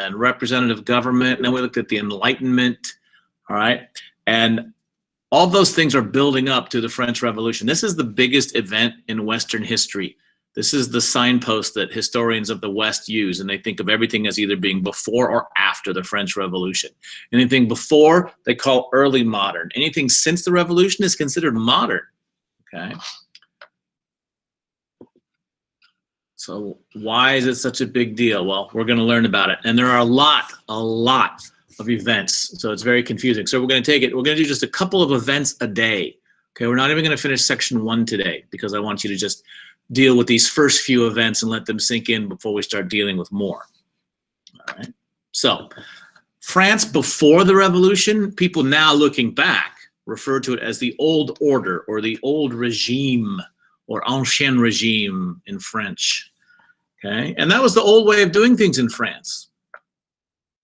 and representative government, and then we looked at the Enlightenment, all right? And all those things are building up to the French Revolution. This is the biggest event in Western history. This is the signpost that historians of the West use, and they think of everything as either being before or after the French Revolution. Anything before, they call early modern. Anything since the Revolution is considered modern, okay? So why is it such a big deal? Well, we're going to learn about it. And there are a lot of events, so it's very confusing. So we're going to do just a couple of events a day. Okay, we're not even going to finish section 1 today because I want you to just deal with these first few events and let them sink in before we start dealing with more. All right. So France before the revolution, people now looking back refer to it as the old order or the old regime or ancien régime in French. Okay, and that was the old way of doing things in France.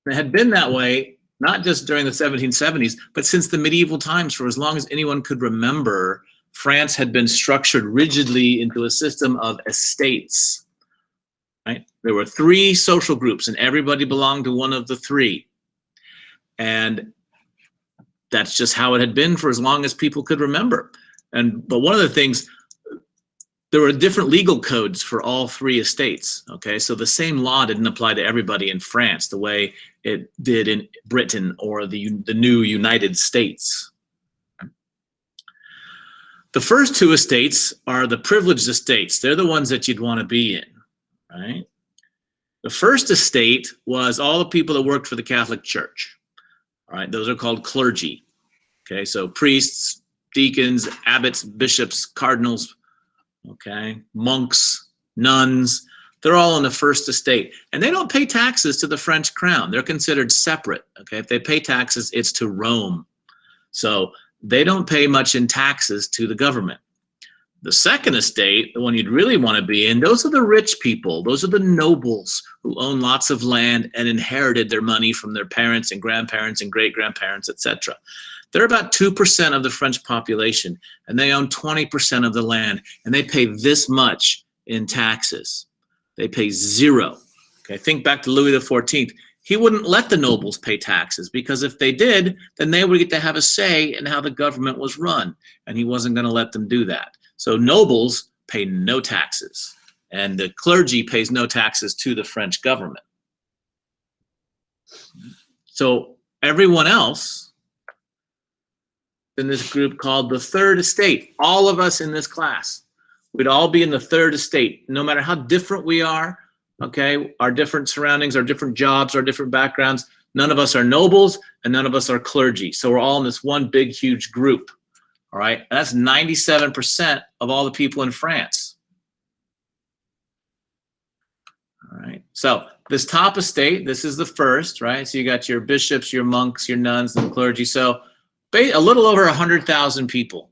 It had been that way not just during the 1770s, but since the medieval times. For as long as anyone could remember, France had been structured rigidly into a system of estates, right? There were 3 social groups and everybody belonged to one of the 3. And that's just how it had been for as long as people could remember. But one of the things, there were different legal codes for all 3 estates, okay? So the same law didn't apply to everybody in France the way it did in Britain or the new United States. The first 2 estates are the privileged estates. They're the ones that you'd want to be in, right? The first estate was all the people that worked for the Catholic Church, all right? Those are called clergy, okay? So priests, deacons, abbots, bishops, cardinals, okay, monks, nuns, they're all in the first estate. And they don't pay taxes to the French crown. They're considered separate, okay? If they pay taxes, it's to Rome. So they don't pay much in taxes to the government. The second estate, the one you'd really want to be in, those are the rich people. Those are the nobles who own lots of land and inherited their money from their parents and grandparents and great-grandparents, etc. They're about 2% of the French population, and they own 20% of the land, and they pay this much in taxes. They pay 0. Okay, think back to Louis XIV. He wouldn't let the nobles pay taxes because if they did, then they would get to have a say in how the government was run, and he wasn't going to let them do that. So nobles pay no taxes, and the clergy pays no taxes to the French government. So everyone else in this group called the third estate, all of us in this class, we'd all be in the third estate, no matter how different we are, okay, our different surroundings, our different jobs, our different backgrounds. None of us are nobles and none of us are clergy. So we're all in this one big, huge group, all right? And that's 97% of all the people in France. All right, so this top estate, this is the first, right? So you got your bishops, your monks, your nuns, and the clergy. So a little over 100,000 people,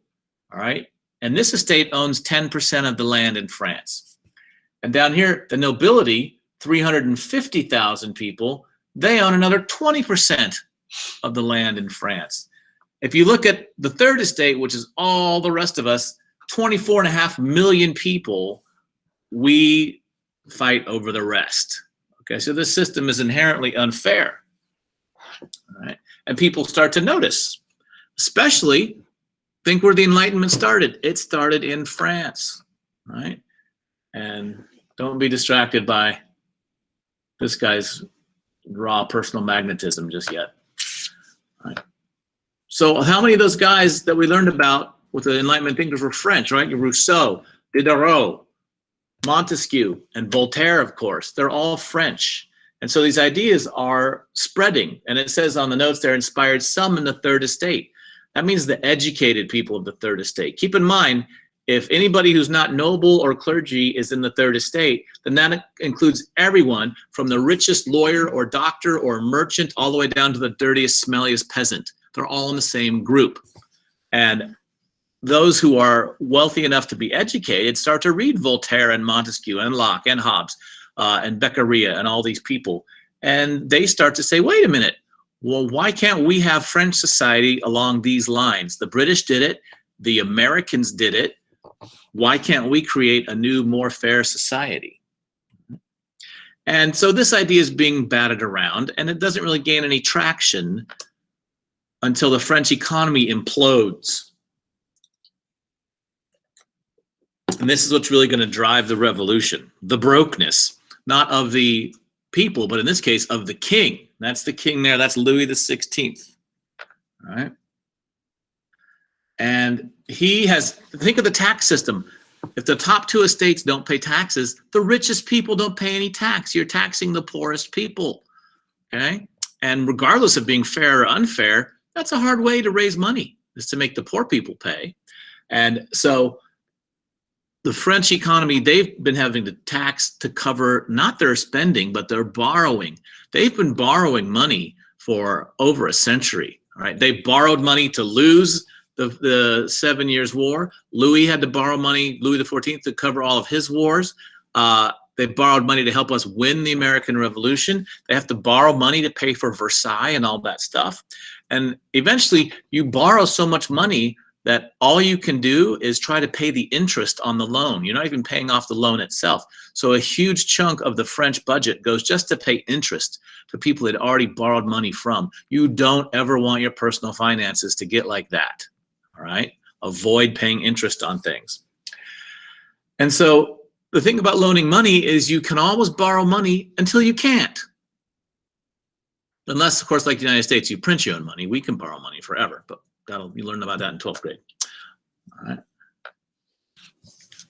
all right? And this estate owns 10% of the land in France. And down here, the nobility, 350,000 people, they own another 20% of the land in France. If you look at the third estate, which is all the rest of us, 24.5 million people, we fight over the rest. Okay, so this system is inherently unfair. All right, and people start to notice, especially, think where the Enlightenment started. It started in France, right? And don't be distracted by this guy's raw personal magnetism just yet. All right. So how many of those guys that we learned about with the Enlightenment thinkers were French, right? Rousseau, Diderot, Montesquieu, and Voltaire, of course. They're all French. And so these ideas are spreading. And it says on the notes there, inspired some in the third estate. That means the educated people of the third estate. Keep in mind, if anybody who's not noble or clergy is in the third estate, then that includes everyone from the richest lawyer or doctor or merchant all the way down to the dirtiest, smelliest peasant. They're all in the same group. And those who are wealthy enough to be educated start to read Voltaire and Montesquieu and Locke and Hobbes and Beccaria and all these people. And they start to say, wait a minute, well, why can't we have French society along these lines? The British did it. The Americans did it. Why can't we create a new, more fair society? And so this idea is being batted around, and it doesn't really gain any traction until the French economy implodes. And this is what's really going to drive the revolution, the brokenness, not of the people, but in this case, of the king. That's the king there. That's Louis XVI. All right. And he has, think of the tax system. If the top two estates don't pay taxes, the richest people don't pay any tax. You're taxing the poorest people. Okay. And regardless of being fair or unfair, that's a hard way to raise money, is to make the poor people pay. And so the French economy, they've been having to tax to cover not their spending, but their borrowing. They've been borrowing money for over a century. All right. They borrowed money to lose the 7 Years' War. Louis had to borrow money, Louis XIV, to cover all of his wars. They borrowed money to help us win the American Revolution. They have to borrow money to pay for Versailles and all that stuff. And eventually you borrow so much money that all you can do is try to pay the interest on the loan. You're not even paying off the loan itself. So a huge chunk of the French budget goes just to pay interest to people that already borrowed money from. You don't ever want your personal finances to get like that. All right. Avoid paying interest on things. And so the thing about loaning money is you can always borrow money until you can't. Unless, of course, like the United States, you print your own money. We can borrow money forever, but you learn about that in 12th grade. All right.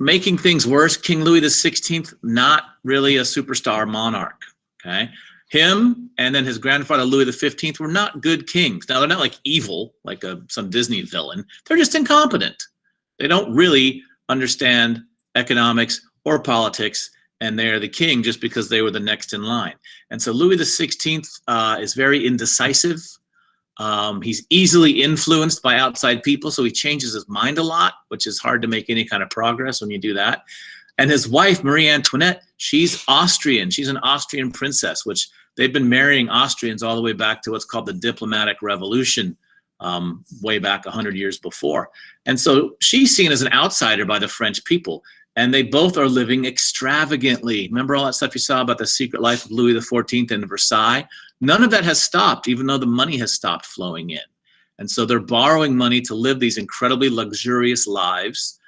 Making things worse, King Louis XVI, not really a superstar monarch. Okay. Him and then his grandfather Louis XV were not good kings. Now, they're not like evil, like some Disney villain. They're just incompetent. They don't really understand economics or politics, and they're the king just because they were the next in line. And so Louis XVI is very indecisive. He's easily influenced by outside people, so he changes his mind a lot, which is hard to make any kind of progress when you do that. And his wife, Marie Antoinette, she's Austrian. She's an Austrian princess, which they've been marrying Austrians all the way back to what's called the Diplomatic Revolution, way back 100 years before. And so she's seen as an outsider by the French people. And they both are living extravagantly. Remember all that stuff you saw about the secret life of Louis XIV and Versailles? None of that has stopped, even though the money has stopped flowing in. And so they're borrowing money to live these incredibly luxurious lives.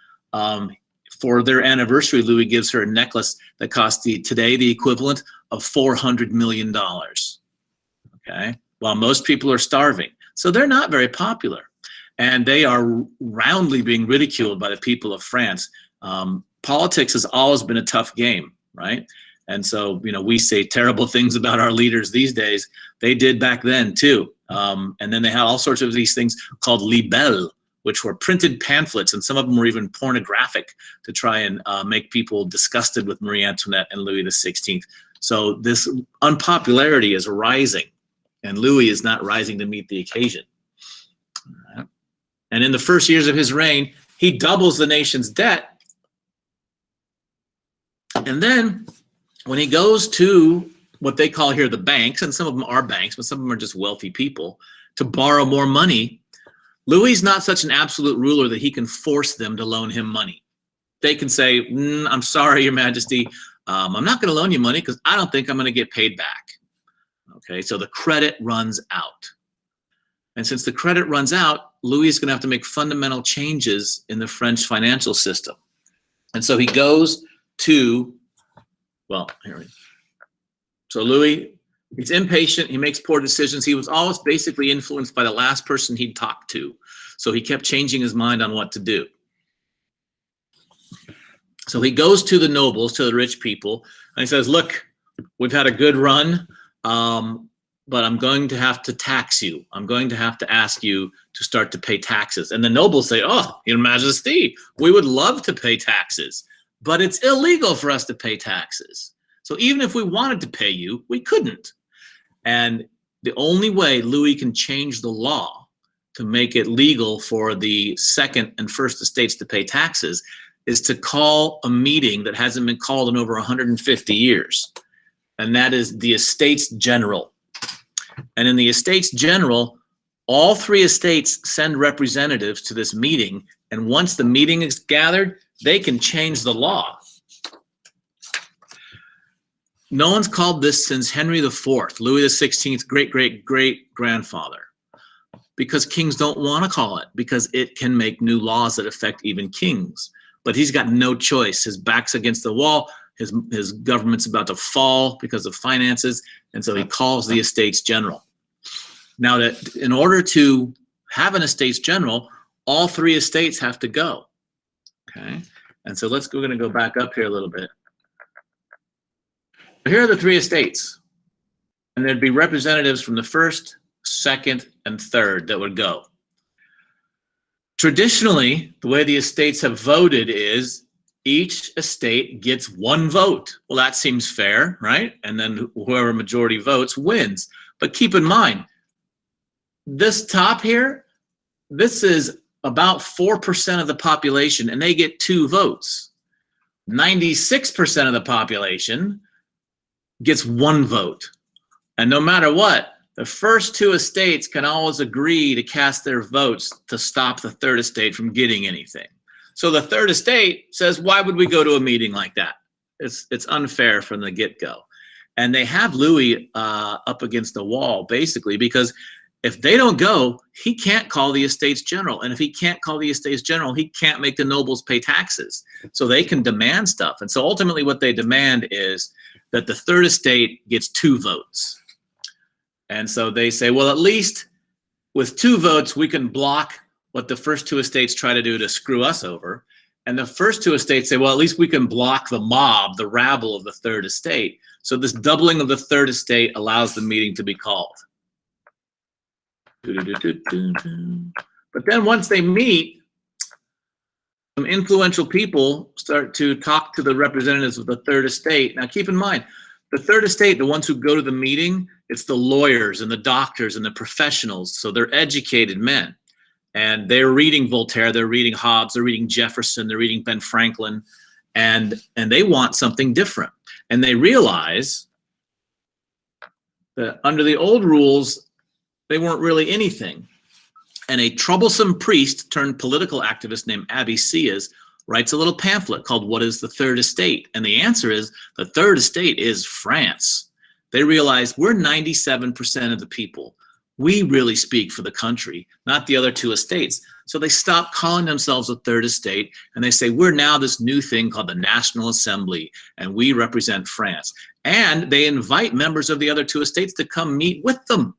For their anniversary, Louis gives her a necklace that costs today the equivalent of $400 million. Okay, while most people are starving. So they're not very popular. And they are roundly being ridiculed by the people of France. Politics has always been a tough game, right? And so, you know, we say terrible things about our leaders these days. They did back then too. And then they had all sorts of these things called libelles, which were printed pamphlets, and some of them were even pornographic to try and make people disgusted with Marie Antoinette and Louis XVI. So this unpopularity is rising, and Louis is not rising to meet the occasion. And in the first years of his reign, he doubles the nation's debt. And then when he goes to what they call here the banks, and some of them are banks, but some of them are just wealthy people, to borrow more money, Louis is not such an absolute ruler that he can force them to loan him money. They can say, I'm sorry, Your Majesty, I'm not going to loan you money because I don't think I'm going to get paid back. Okay, so the credit runs out. And since the credit runs out, Louis is going to have to make fundamental changes in the French financial system. And so he goes to, well, here we go. So Louis, he's impatient. He makes poor decisions. He was always basically influenced by the last person he'd talked to. So he kept changing his mind on what to do. So he goes to the nobles, to the rich people, and he says, look, we've had a good run, but I'm going to have to tax you. I'm going to have to ask you to start to pay taxes. And the nobles say, oh, Your Majesty, we would love to pay taxes, but it's illegal for us to pay taxes. So even if we wanted to pay you, we couldn't. And the only way Louis can change the law to make it legal for the second and first estates to pay taxes is to call a meeting that hasn't been called in over 150 years. And that is the Estates General. And in the Estates General, all three estates send representatives to this meeting. And once the meeting is gathered, they can change the law. No one's called this since Henry IV, Louis XVI, great-great-great-grandfather, because kings don't want to call it, because it can make new laws that affect even kings. But he's got no choice. His back's against the wall. His government's about to fall because of finances, and so he calls the Estates General. Now, that in order to have an Estates General, all three estates have to go. Okay, and so we're going to go back up here a little bit. Here are the three estates, and there'd be representatives from the first, second, and third that would go. Traditionally, the way the estates have voted is each estate gets one vote. Well, that seems fair, right? And then whoever majority votes wins. But keep in mind, this top here, this is about 4% of the population, and they get 2 votes. 96% of the population gets 1 vote. And no matter what, the first 2 estates can always agree to cast their votes to stop the third estate from getting anything. So the third estate says, why would we go to a meeting like that? It's unfair from the get-go. And they have Louis up against the wall, basically, because if they don't go, he can't call the Estates General. And if he can't call the Estates General, he can't make the nobles pay taxes. So they can demand stuff. And so ultimately what they demand is that the third estate gets 2 votes. And so they say, well, at least with 2 votes, we can block what the first 2 estates try to do to screw us over. And the first 2 estates say, well, at least we can block the mob, the rabble of the third estate. So this doubling of the third estate allows the meeting to be called. But then once they meet, some influential people start to talk to the representatives of the third estate. Now keep in mind, the third estate, the ones who go to the meeting, it's the lawyers and the doctors and the professionals. So they're educated men. And they're reading Voltaire, they're reading Hobbes, they're reading Jefferson, they're reading Ben Franklin, and they want something different. And they realize that under the old rules, they weren't really anything. And a troublesome priest turned political activist named Abbé Sieyès writes a little pamphlet called What is the Third Estate? And the answer is the third estate is France. They realize we're 97% of the people. We really speak for the country, not the other 2 estates. So they stop calling themselves a third estate, and they say, we're now this new thing called the National Assembly, and we represent France. And they invite members of the other 2 estates to come meet with them.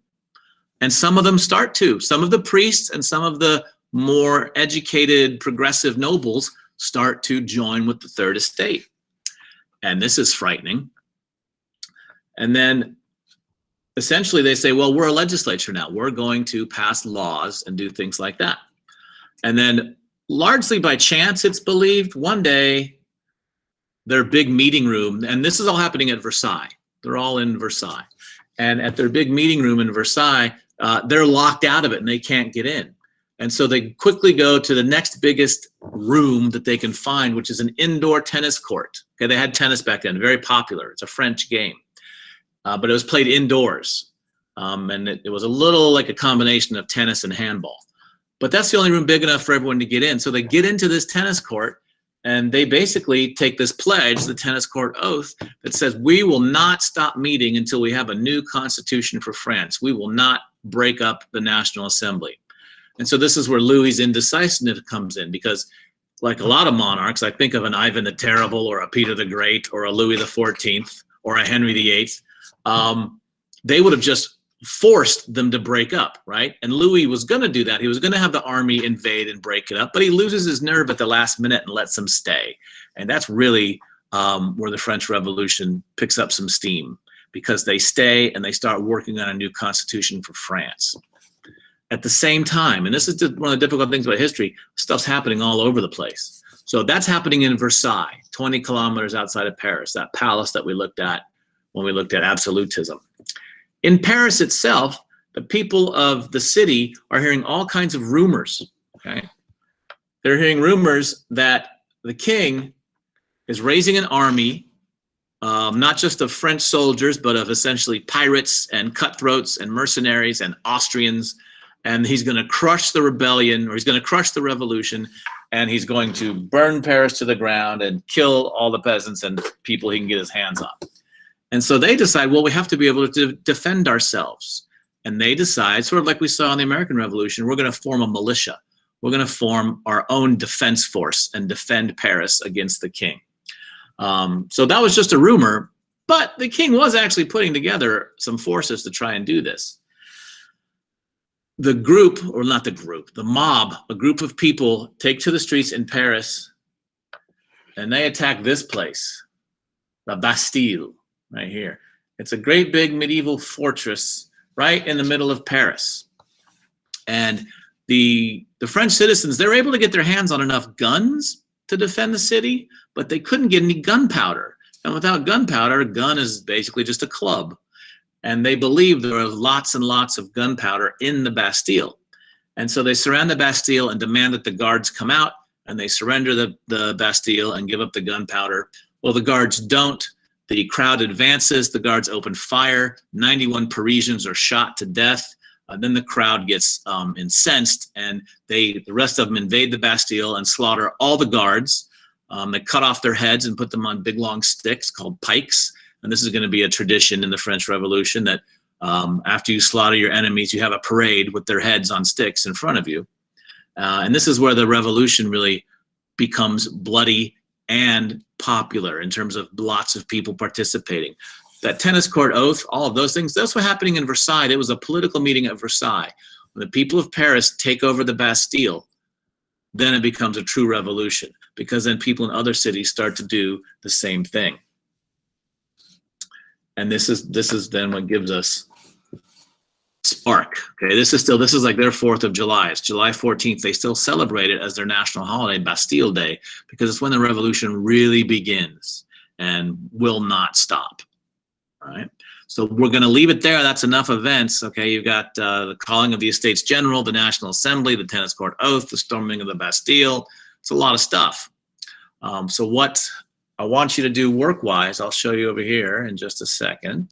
And some of them start to. Some of the priests and some of the more educated progressive nobles start to join with the third estate. And this is frightening. And then essentially they say, well, we're a legislature now. We're going to pass laws and do things like that. And then largely by chance, it's believed, one day their big meeting room, and this is all happening at Versailles. They're all in Versailles. And at their big meeting room in Versailles, they're locked out of it and they can't get in. And so they quickly go to the next biggest room that they can find, which is an indoor tennis court. Okay, they had tennis back then, very popular. It's a French game. But it was played indoors. And it was a little like a combination of tennis and handball. But that's the only room big enough for everyone to get in. So they get into this tennis court, and they basically take this pledge, the tennis court oath, that says, we will not stop meeting until we have a new constitution for France. We will not break up the National Assembly. And so this is where Louis's indecisiveness comes in, because like a lot of monarchs, I think of an Ivan the Terrible or a Peter the Great or a Louis XIV or a Henry VIII. They would have just forced them to break up, right? And Louis was going to do that. He was going to have the army invade and break it up, but he loses his nerve at the last minute and lets them stay. And that's really where the French Revolution picks up some steam, because they stay and they start working on a new constitution for France. At the same time, and this is one of the difficult things about history, stuff's happening all over the place. So that's happening in Versailles, 20 kilometers outside of Paris, that palace that we looked at when we looked at absolutism. In Paris itself, the people of the city are hearing all kinds of rumors, okay? They're hearing rumors that the king is raising an army, not just of French soldiers, but of essentially pirates and cutthroats and mercenaries and Austrians, and he's going to crush the rebellion, or he's going to crush the revolution, and he's going to burn Paris to the ground and kill all the peasants and people he can get his hands on. And so they decide, well, we have to be able to defend ourselves. And they decide, sort of like we saw in the American Revolution, we're going to form a militia. We're going to form our own defense force and defend Paris against the king. So that was just a rumor, but the king was actually putting together some forces to try and do this. The group, or not the group, the mob, a group of people take to the streets in Paris, and they attack this place, the Bastille, right here. It's a great big medieval fortress right in the middle of Paris. And the French citizens, they were able to get their hands on enough guns to defend the city, but they couldn't get any gunpowder. And without gunpowder, a gun is basically just a club. And they believed there was lots and lots of gunpowder in the Bastille. And so they surround the Bastille and demand that the guards come out, and they surrender the Bastille and give up the gunpowder. Well, the guards don't. The crowd advances. The guards open fire. 91 Parisians are shot to death. Then the crowd gets incensed, and the rest of them invade the Bastille and slaughter all the guards. They cut off their heads and put them on big long sticks called pikes. And this is going to be a tradition in the French Revolution that after you slaughter your enemies, you have a parade with their heads on sticks in front of you. And this is where the revolution really becomes bloody and popular in terms of lots of people participating. That tennis court oath, all of those things, that's what happening in Versailles. It was a political meeting at Versailles. When the people of Paris take over the Bastille, then it becomes a true revolution, because then people in other cities start to do the same thing. And this is then what gives us spark. Okay, this is like their 4th of July. It's July 14th. They still celebrate it as their national holiday, Bastille Day, because it's when the revolution really begins and will not stop. All right, so we're going to leave it there. That's enough events. Okay, you've got the calling of the Estates General, the National Assembly, the tennis court oath, the storming of the Bastille. It's a lot of stuff. So what I want you to do work-wise, I'll show you over here in just a second.